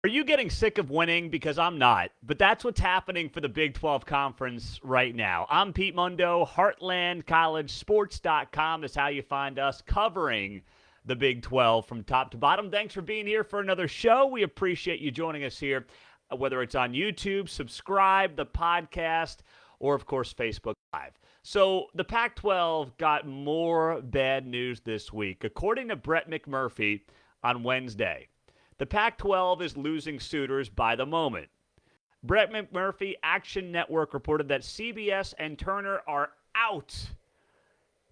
Are you getting sick of winning? Because I'm not. But that's what's happening for the Big 12 Conference right now. I'm Pete Mundo. HeartlandCollegeSports.com is how you find us covering the Big 12 from top to bottom. Thanks for being here for another show. We appreciate you joining us here, whether it's on YouTube, subscribe, the podcast, or, of course, Facebook Live. So the Pac-12 got more bad news this week. According to Brett McMurphy on Wednesday, the Pac-12 is losing suitors by the moment. Brett McMurphy, Action Network, reported that CBS and Turner are out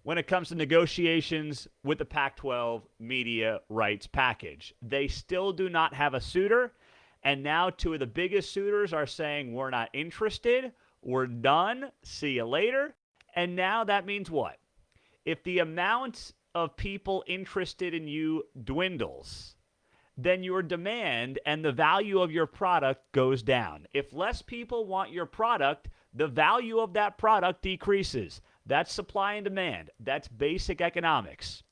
when it comes to negotiations with the Pac-12 media rights package. They still do not have a suitor, and now two of the biggest suitors are saying, we're not interested, we're done, see you later. And now that means what? If the amount of people interested in you dwindles, then your demand and the value of your product goes down. If less people want your product, the value of that product decreases. That's supply and demand. That's basic economics.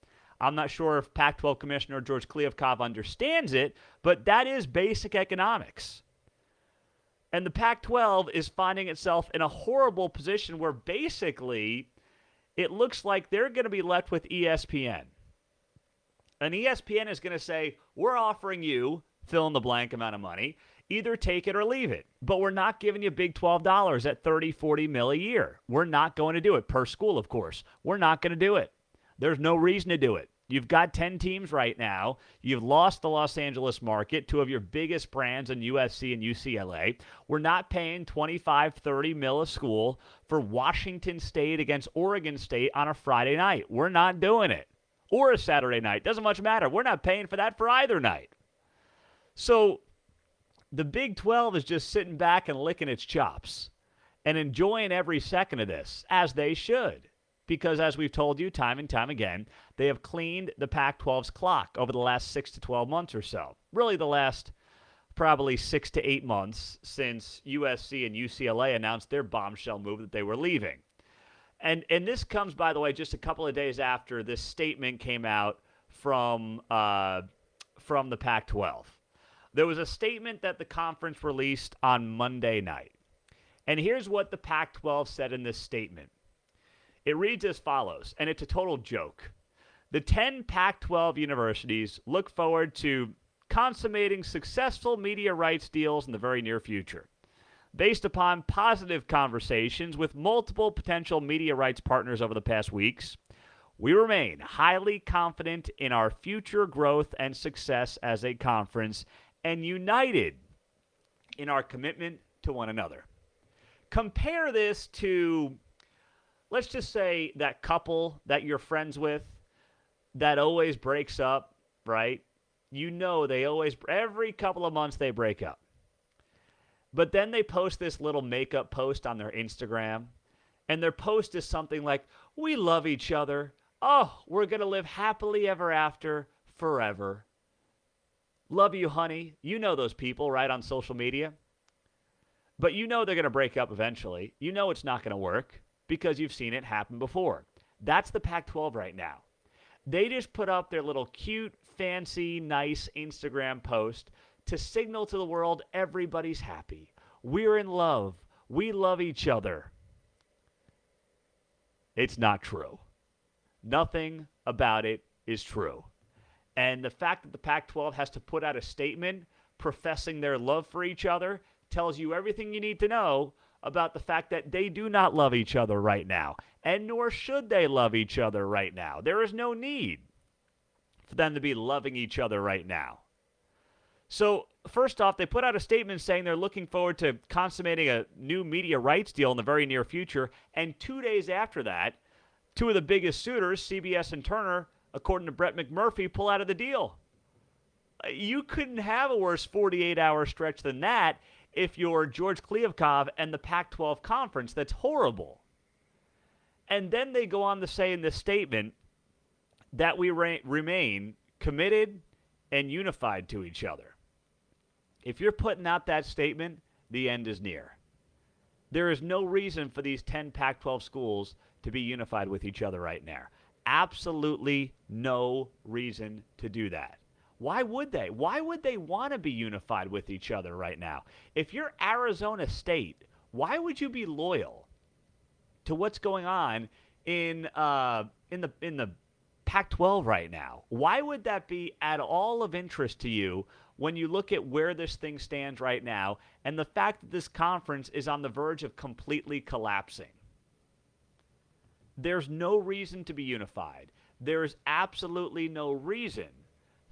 I'm not sure if Pac-12 Commissioner George Kliavkov understands it, but that is basic economics. And the Pac-12 is finding itself in a horrible position where basically it looks like they're going to be left with ESPN. And ESPN is going to say, we're offering you, fill in the blank amount of money, either take it or leave it. But we're not giving you big $12 at $30, $40 mil a year. We're not going to do it, per school, of course. We're not going to do it. There's no reason to do it. You've got 10 teams right now. You've lost the Los Angeles market, two of your biggest brands in USC and UCLA. We're not paying $25, $30 mil a school for Washington State against Oregon State on a Friday night. We're not doing it. Or a Saturday night. Doesn't much matter. We're not paying for that for either night. So the Big 12 is just sitting back and licking its chops and enjoying every second of this, as they should. Because as we've told you time and time again, they have cleaned the Pac-12's clock over the last 6 to 12 months or so. Really the last probably 6 to 8 months since USC and UCLA announced their bombshell move that they were leaving. And this comes, by the way, just a couple of days after this statement came out from the Pac-12. There was a statement that the conference released on Monday night. And here's what the Pac-12 said in this statement. It reads as follows, and it's a total joke. The 10 Pac-12 universities look forward to consummating successful media rights deals in the very near future. Based upon positive conversations with multiple potential media rights partners over the past weeks, we remain highly confident in our future growth and success as a conference and united in our commitment to one another. Compare this to, let's just say, that couple that you're friends with that always breaks up, right? You know they always, every couple of months they break up. But then they post this little makeup post on their Instagram, and their post is something like, we love each other. Oh, we're going to live happily ever after forever. Love you, honey. You know those people, right, on social media. But you know they're going to break up eventually. You know it's not going to work because you've seen it happen before. That's the Pac-12 right now. They just put up their little cute, fancy, nice Instagram post to signal to the world everybody's happy. We're in love. We love each other. It's not true. Nothing about it is true. And the fact that the Pac-12 has to put out a statement professing their love for each other tells you everything you need to know about the fact that they do not love each other right now, and nor should they love each other right now. There is no need for them to be loving each other right now. So, first off, they put out a statement saying they're looking forward to consummating a new media rights deal in the very near future, and 2 days after that, two of the biggest suitors, CBS and Turner, according to Brett McMurphy, pull out of the deal. You couldn't have a worse 48-hour stretch than that if you're George Kliavkov and the Pac-12 Conference. That's horrible. And then they go on to say in this statement that we remain committed and unified to each other. If you're putting out that statement, the end is near. There is no reason for these 10 Pac-12 schools to be unified with each other right now. Absolutely no reason to do that. Why would they? Why would they want to be unified with each other right now? If you're Arizona State, why would you be loyal to what's going on in the Pac-12 right now? Why would that be at all of interest to you when you look at where this thing stands right now and the fact that this conference is on the verge of completely collapsing? There's no reason to be unified. There is absolutely no reason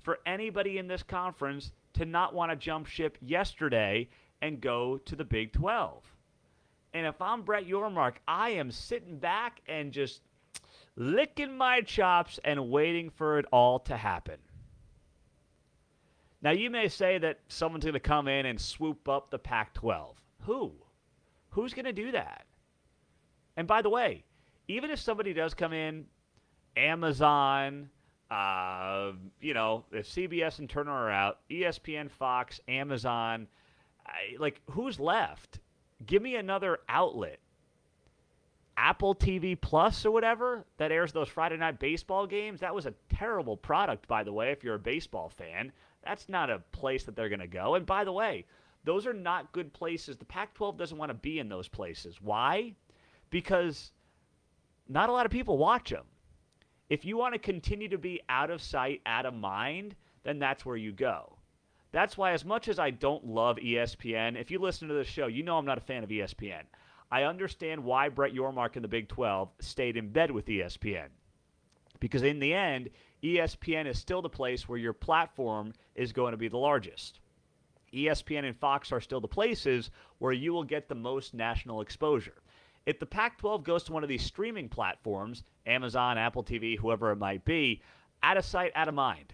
for anybody in this conference to not want to jump ship yesterday and go to the Big 12. And if I'm Brett Yormark, I am sitting back and just licking my chops and waiting for it all to happen. Now, you may say that someone's going to come in and swoop up the Pac-12. Who? Who's going to do that? And by the way, even if somebody does come in, Amazon, if CBS and Turner are out, ESPN, Fox, Amazon, who's left? Give me another outlet. Apple TV Plus or whatever that airs those Friday night baseball games. That was a terrible product, by the way, if you're a baseball fan. That's not a place that they're going to go. And by the way, those are not good places. The Pac-12 doesn't want to be in those places. Why? Because not a lot of people watch them. If you want to continue to be out of sight, out of mind, then that's where you go. That's why, as much as I don't love ESPN, if you listen to this show, you know I'm not a fan of ESPN. I understand why Brett Yormark and the Big 12 stayed in bed with ESPN. Because in the end, ESPN is still the place where your platform is going to be the largest. ESPN and Fox are still the places where you will get the most national exposure. If the Pac-12 goes to one of these streaming platforms, Amazon, Apple TV, whoever it might be, out of sight, out of mind.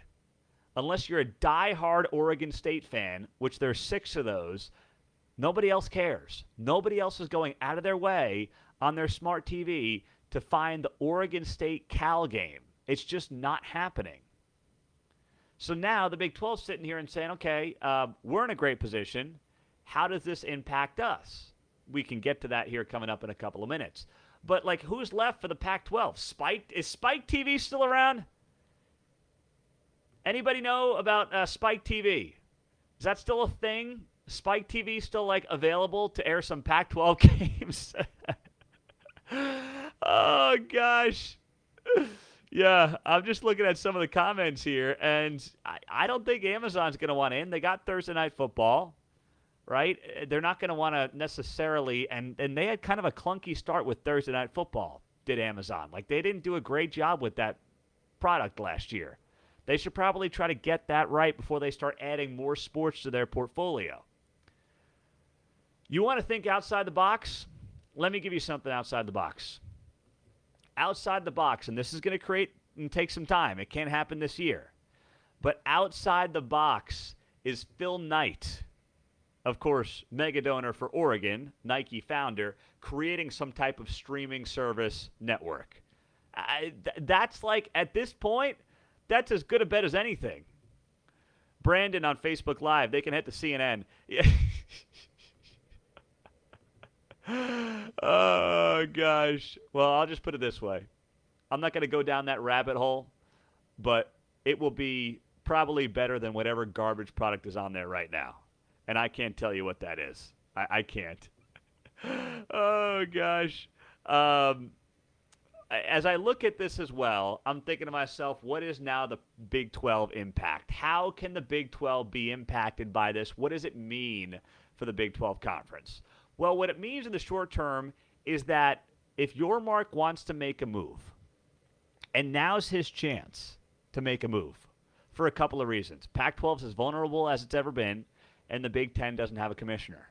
Unless you're a diehard Oregon State fan, which there's 6 of those, nobody else cares. Nobody else is going out of their way on their smart TV to find the Oregon State-Cal game. It's just not happening. So now the Big 12 is sitting here and saying, okay, we're in a great position. How does this impact us? We can get to that here coming up in a couple of minutes. But, who's left for the Pac-12? Is Spike TV still around? Anybody know about Spike TV? Is that still a thing? Spike TV still, available to air some Pac-12 games? Oh, gosh. Yeah, I'm just looking at some of the comments here, and I don't think Amazon's going to want in. They got Thursday Night Football. Right? They're not going to want to necessarily, and they had kind of a clunky start with Thursday Night Football, did Amazon. They didn't do a great job with that product last year. They should probably try to get that right before they start adding more sports to their portfolio. You want to think outside the box? Let me give you something outside the box. Outside the box, and this is going to create and take some time. It can't happen this year. But outside the box is Phil Knight. Of course, mega donor for Oregon, Nike founder, creating some type of streaming service network. That's at this point, that's as good a bet as anything. Brandon on Facebook Live, they can hit the CNN. Oh, gosh. Well, I'll just put it this way. I'm not going to go down that rabbit hole, but it will be probably better than whatever garbage product is on there right now. And I can't tell you what that is. I can't. Oh, gosh. As I look at this as well, I'm thinking to myself, what is now the Big 12 impact? How can the Big 12 be impacted by this? What does it mean for the Big 12 Conference? Well, what it means in the short term is that if Yormark wants to make a move, and now's his chance to make a move for a couple of reasons. Pac-12 is as vulnerable as it's ever been, and the Big Ten doesn't have a commissioner.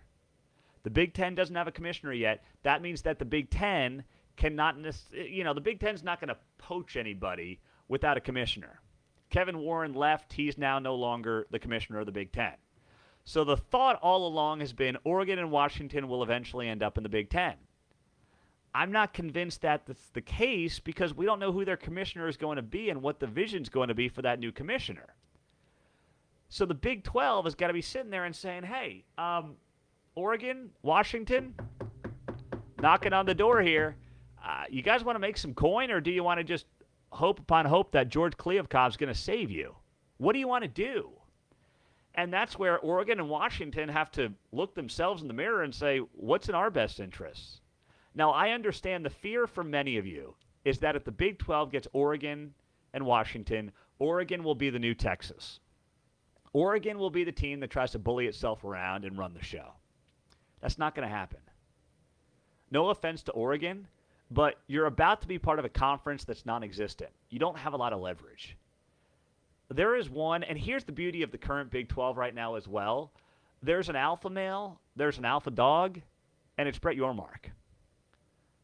The Big Ten doesn't have a commissioner yet. That means that the Big Ten cannot, the Big Ten's not going to poach anybody without a commissioner. Kevin Warren left. He's now no longer the commissioner of the Big Ten. So the thought all along has been Oregon and Washington will eventually end up in the Big Ten. I'm not convinced that that's the case because we don't know who their commissioner is going to be and what the vision's going to be for that new commissioner. So the Big 12 has got to be sitting there and saying, hey, Oregon, Washington, knocking on the door here. You guys want to make some coin, or do you want to just hope upon hope that George Kliavkov's going to save you? What do you want to do? And that's where Oregon and Washington have to look themselves in the mirror and say, what's in our best interests? Now, I understand the fear for many of you is that if the Big 12 gets Oregon and Washington, Oregon will be the new Texas. Oregon will be the team that tries to bully itself around and run the show. That's not going to happen. No offense to Oregon, but you're about to be part of a conference that's non-existent. You don't have a lot of leverage. There is one, and here's the beauty of the current Big 12 right now as well. There's an alpha male, there's an alpha dog, and it's Brett Yormark.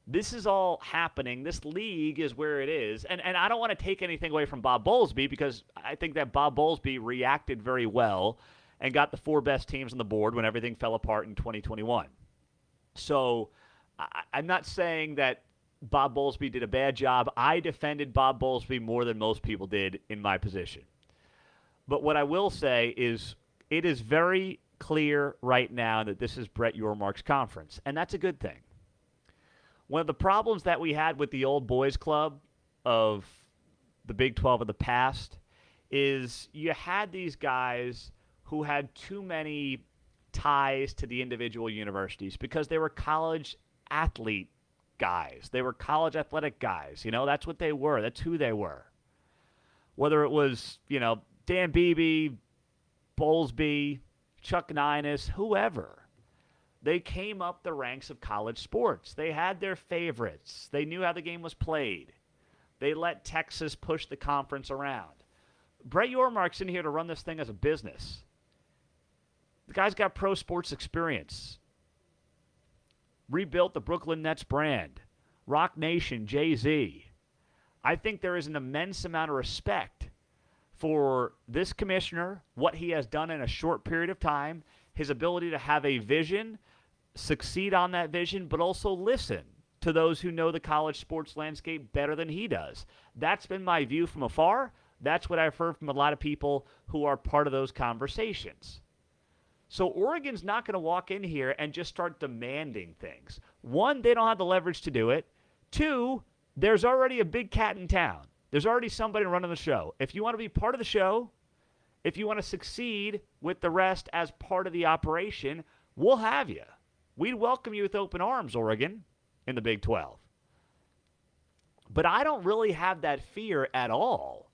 This is all happening. This league is where it is. And I don't want to take anything away from Bob Bowlesby because I think that Bob Bowlesby reacted very well and got the 4 best teams on the board when everything fell apart in 2021. So I'm not saying that Bob Bowlesby did a bad job. I defended Bob Bowlesby more than most people did in my position. But what I will say is it is very clear right now that this is Brett Yormark's conference, and that's a good thing. One of the problems that we had with the old boys club of the Big 12 of the past is you had these guys who had too many ties to the individual universities because they were college athlete guys. They were college athletic guys. You know, that's what they were. That's who they were. Whether it was, Dan Beebe, Bowlesby, Chuck Ninus, whoever. They came up the ranks of college sports. They had their favorites. They knew how the game was played. They let Texas push the conference around. Brett Yormark's in here to run this thing as a business. The guy's got pro sports experience. Rebuilt the Brooklyn Nets brand. Rock Nation, Jay-Z. I think there is an immense amount of respect for this commissioner, what he has done in a short period of time, his ability to have a vision, succeed on that vision, but also listen to those who know the college sports landscape better than he does. That's been my view from afar. That's what I've heard from a lot of people who are part of those conversations. So Oregon's not going to walk in here and just start demanding things. One, they don't have the leverage to do it. Two, there's already a big cat in town. There's already somebody running the show. If you want to be part of the show, if you want to succeed with the rest as part of the operation, we'll have you. We'd welcome you with open arms, Oregon, in the Big 12. But I don't really have that fear at all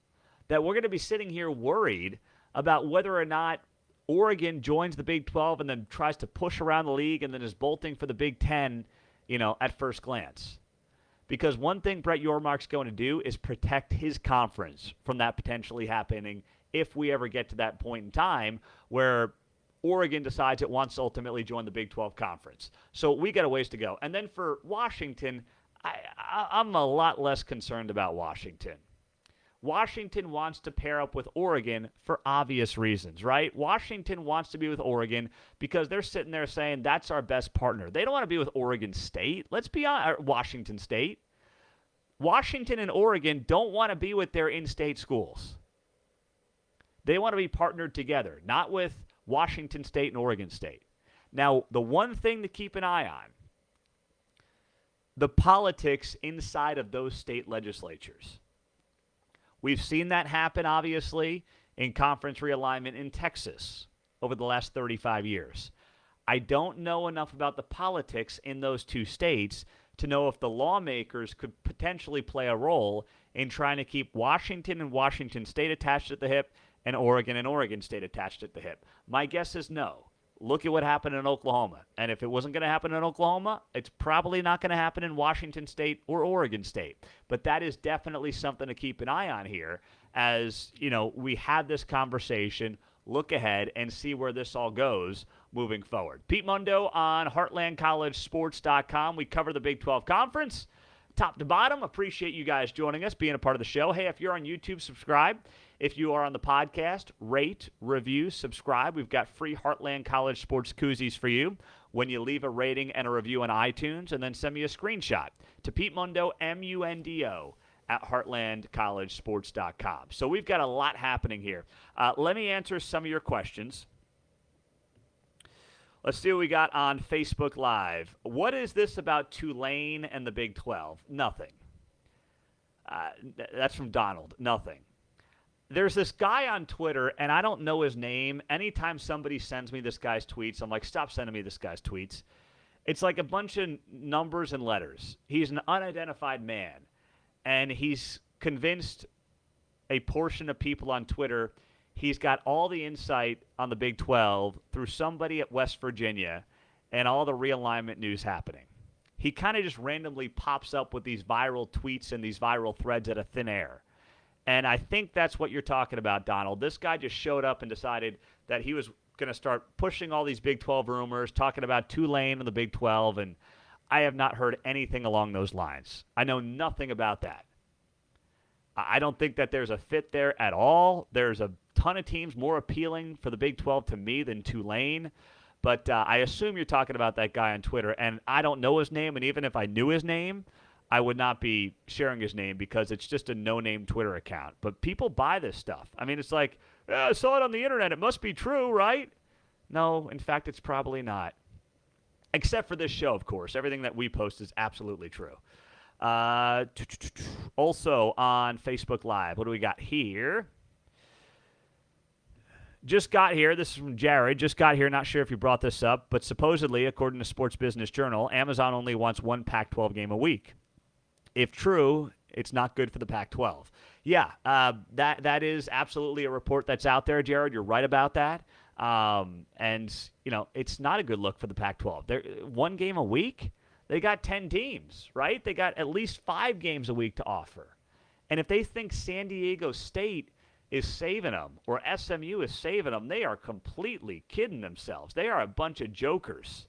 that we're going to be sitting here worried about whether or not Oregon joins the Big 12 and then tries to push around the league and then is bolting for the Big 10, at first glance. Because one thing Brett Yormark's going to do is protect his conference from that potentially happening if we ever get to that point in time where Oregon decides it wants to ultimately join the Big 12 Conference. So we got a ways to go. And then for Washington, I'm a lot less concerned about Washington. Washington wants to pair up with Oregon for obvious reasons, right? Washington wants to be with Oregon because they're sitting there saying that's our best partner. They don't want to be with Oregon State. Let's be honest, Washington State. Washington and Oregon don't want to be with their in-state schools. They want to be partnered together, not with Washington State and Oregon State. Now, the one thing to keep an eye on, the politics inside of those state legislatures. We've seen that happen, obviously, in conference realignment in Texas over the last 35 years. I don't know enough about the politics in those two states to know if the lawmakers could potentially play a role in trying to keep Washington and Washington State attached at the hip and Oregon State attached at the hip. My guess is no. Look at what happened in Oklahoma. And if it wasn't going to happen in Oklahoma, it's probably not going to happen in Washington State or Oregon State. But that is definitely something to keep an eye on here as, we have this conversation, look ahead, and see where this all goes moving forward. Pete Mundo on HeartlandCollegeSports.com. We cover the Big 12 Conference, top to bottom. Appreciate you guys joining us, being a part of the show. Hey, if you're on YouTube, subscribe. If you are on the podcast, rate, review, subscribe. We've got free Heartland College Sports koozies for you when you leave a rating and a review on iTunes, and then send me a screenshot to Pete Mundo, M-U-N-D-O, at HeartlandCollegeSports.com. So we've got a lot happening here. Let me answer some of your questions. Let's see what we got on Facebook Live. What is this about Tulane and the Big 12? Nothing. That's from Donald. Nothing. there's this guy on Twitter, and I don't know his name. Anytime somebody sends me this guy's tweets, I'm like, stop sending me this guy's tweets. It's like a bunch of numbers and letters. He's an unidentified man, and he's convinced a portion of people on Twitter he's got all the insight on the Big 12 through somebody at West Virginia and all the realignment news happening. He kind of just randomly pops up with these viral tweets and these viral threads out of thin air. And I think that's what you're talking about, Donald. This guy just showed up and decided that he was going to start pushing all these Big 12 rumors, talking about Tulane and the Big 12, and I have not heard anything along those lines. I know nothing about that. I don't think that there's a fit there at all. There's a ton of teams more appealing for the Big 12 to me than Tulane. But I assume you're talking about that guy on Twitter, and I don't know his name, and even if I knew his name, I would not be sharing his name because it's just a no-name Twitter account. But people buy this stuff. I mean, it's like, I saw it on the internet. It must be true, right? No, in fact, it's probably not. Except for this show, of course. Everything that we post is absolutely true. Also on Facebook Live, what do we got here? Just got here. This is from Jared. Just got here. Not sure if you brought this up, but supposedly, according to Sports Business Journal, Amazon only wants one Pac-12 game a week. If true, it's not good for the Pac-12. Yeah, that is absolutely a report that's out there, Jared. You're right about that. And, it's not a good look for the Pac-12. They're one game a week? They got 10 teams, right? They got at least 5 games a week to offer. And if they think San Diego State is saving them or SMU is saving them, they are completely kidding themselves. They are a bunch of jokers.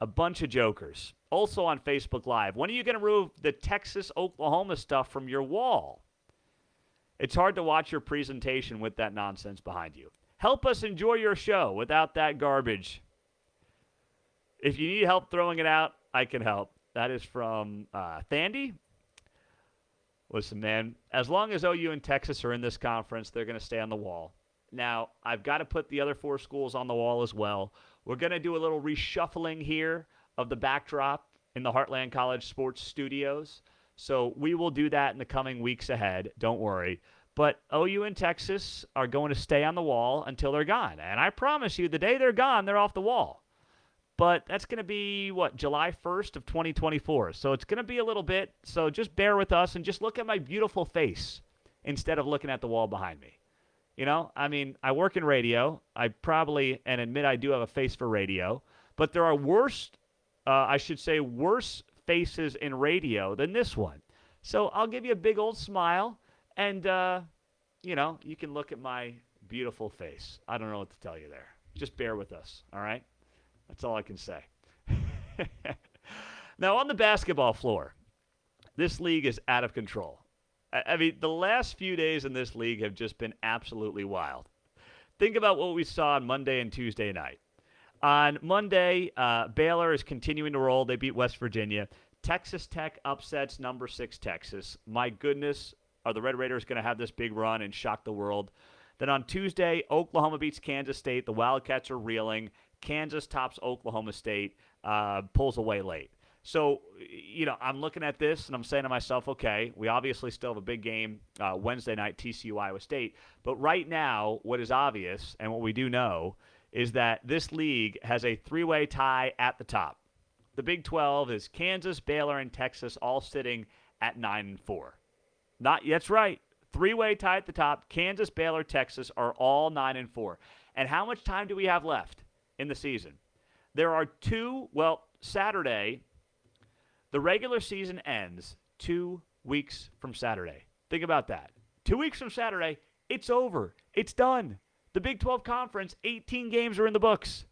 A bunch of jokers. Also on Facebook Live, when are you going to remove the Texas-Oklahoma stuff from your wall? It's hard to watch your presentation with that nonsense behind you. Help us enjoy your show without that garbage. If you need help throwing it out, I can help. That is from Thandy. Listen, man, as long as OU and Texas are in this conference, they're going to stay on the wall. Now, I've got to put the other 4 schools on the wall as well. We're going to do a little reshuffling here of the backdrop in the Heartland College Sports Studios. So we will do that in the coming weeks ahead. Don't worry. But OU and Texas are going to stay on the wall until they're gone. And I promise you, the day they're gone, they're off the wall. But that's going to be, July 1st of 2024. So it's going to be a little bit. So just bear with us and just look at my beautiful face instead of looking at the wall behind me. I work in radio. I probably, and admit I do have a face for radio. But there are worse faces in radio than this one. So I'll give you a big old smile, and, you can look at my beautiful face. I don't know what to tell you there. Just bear with us, all right? That's all I can say. Now, on the basketball floor, this league is out of control. I mean, the last few days in this league have just been absolutely wild. Think about what we saw on Monday and Tuesday night. On Monday, Baylor is continuing to roll. They beat West Virginia. Texas Tech upsets number 6 Texas. My goodness, are the Red Raiders going to have this big run and shock the world? Then on Tuesday, Oklahoma beats Kansas State. The Wildcats are reeling. Kansas tops Oklahoma State, pulls away late. So, I'm looking at this and I'm saying to myself, okay, we obviously still have a big game Wednesday night, TCU Iowa State. But right now, what is obvious and what we do know is that this league has a 3-way tie at the top. The Big 12 is Kansas, Baylor, and Texas all sitting at 9-4. That's right. 3-way tie at the top. Kansas, Baylor, Texas are all 9-4. And how much time do we have left in the season? There are Saturday, the regular season ends 2 weeks from Saturday. Think about that. 2 weeks from Saturday, it's over. It's done. The Big 12 Conference, 18 games are in the books.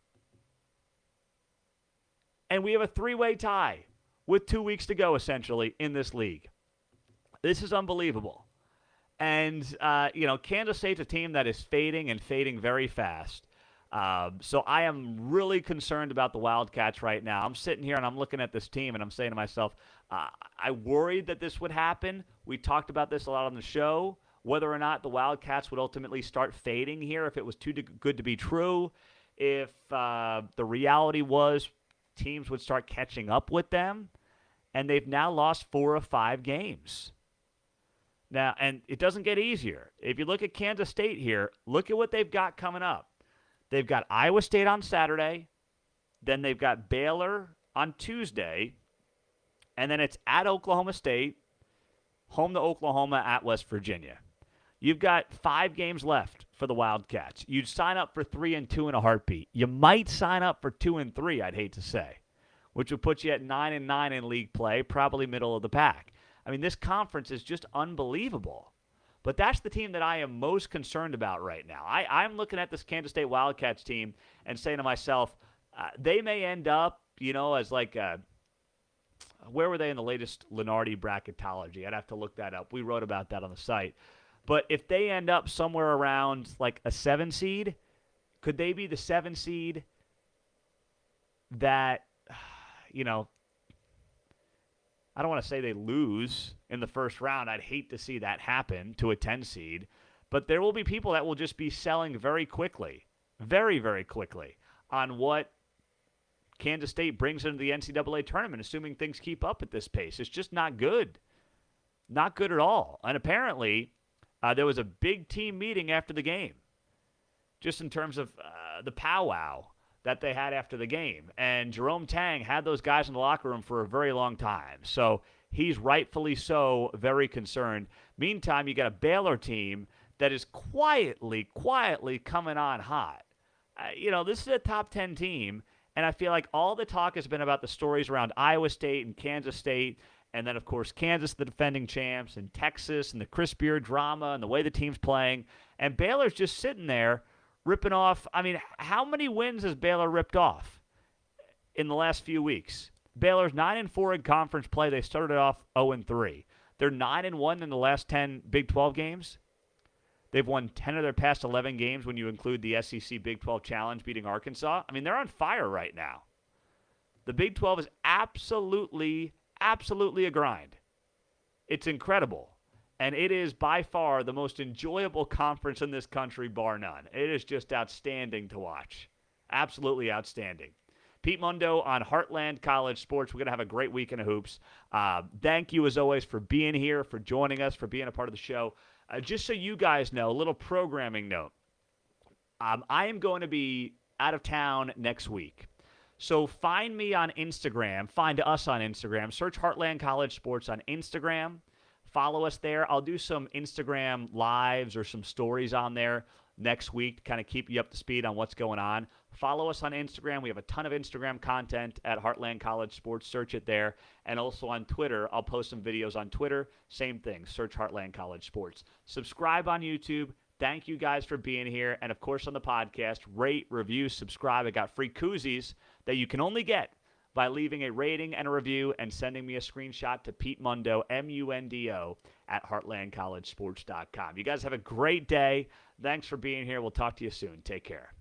And we have a 3-way tie with 2 weeks to go, essentially, in this league. This is unbelievable. And, Kansas State's a team that is fading and fading very fast. So I am really concerned about the Wildcats right now. I'm sitting here and I'm looking at this team and I'm saying to myself, I worried that this would happen. We talked about this a lot on the show, whether or not the Wildcats would ultimately start fading here, if it was too good to be true, if the reality was teams would start catching up with them, and they've now lost 4 of 5 games. Now, and it doesn't get easier. If you look at Kansas State here, look at what they've got coming up. They've got Iowa State on Saturday, then they've got Baylor on Tuesday, and then it's at Oklahoma State, home to Oklahoma, at West Virginia. You've got 5 games left for the Wildcats. You'd sign up for 3 and 2 in a heartbeat. You might sign up for 2 and 3, I'd hate to say, which would put you at 9 and 9 in league play, probably middle of the pack. I mean, this conference is just unbelievable. But that's the team that I am most concerned about right now. I'm looking at this Kansas State Wildcats team and saying to myself, they may end up, as like where were they in the latest Lenardi bracketology? I'd have to look that up. We wrote about that on the site. But if they end up somewhere around like a 7 seed, could they be the 7 seed that, I don't want to say they lose in the first round. I'd hate to see that happen to a 10 seed. But there will be people that will just be selling very quickly, very, very quickly, on what Kansas State brings into the NCAA tournament, assuming things keep up at this pace. It's just not good. Not good at all. And apparently, there was a big team meeting after the game, just in terms of the powwow that they had after the game. And Jerome Tang had those guys in the locker room for a very long time. So he's rightfully so very concerned. Meantime, you got a Baylor team that is quietly coming on hot. This is a top 10 team, and I feel like all the talk has been about the stories around Iowa State and Kansas State, and then, of course, Kansas, the defending champs, and Texas, and the Chris Beard drama, and the way the team's playing. And Baylor's just sitting there ripping off. I mean, how many wins has Baylor ripped off in the last few weeks? Baylor's 9-4 in conference play. They started off 0-3. They're 9-1 in the last 10 Big 12 games. They've won 10 of their past 11 games when you include the SEC Big 12 Challenge beating Arkansas. I mean, they're on fire right now. The Big 12 is absolutely a grind. It's incredible. And it is by far the most enjoyable conference in this country, bar none. It is just outstanding to watch. Absolutely outstanding. Pete Mundo on Heartland College Sports. We're going to have a great weekend of hoops. Thank you, as always, for being here, for joining us, for being a part of the show. Just so you guys know, a little programming note. I am going to be out of town next week. So find me on Instagram. Find us on Instagram. Search Heartland College Sports on Instagram. Follow us there. I'll do some Instagram lives or some stories on there next week to kind of keep you up to speed on what's going on. Follow us on Instagram. We have a ton of Instagram content at Heartland College Sports. Search it there. And also on Twitter. I'll post some videos on Twitter. Same thing. Search Heartland College Sports. Subscribe on YouTube. Thank you guys for being here. And, of course, on the podcast, rate, review, subscribe. I got free koozies that you can only get by leaving a rating and a review and sending me a screenshot to Pete Mundo, Mundo, at heartlandcollegesports.com. You guys have a great day. Thanks for being here. We'll talk to you soon. Take care.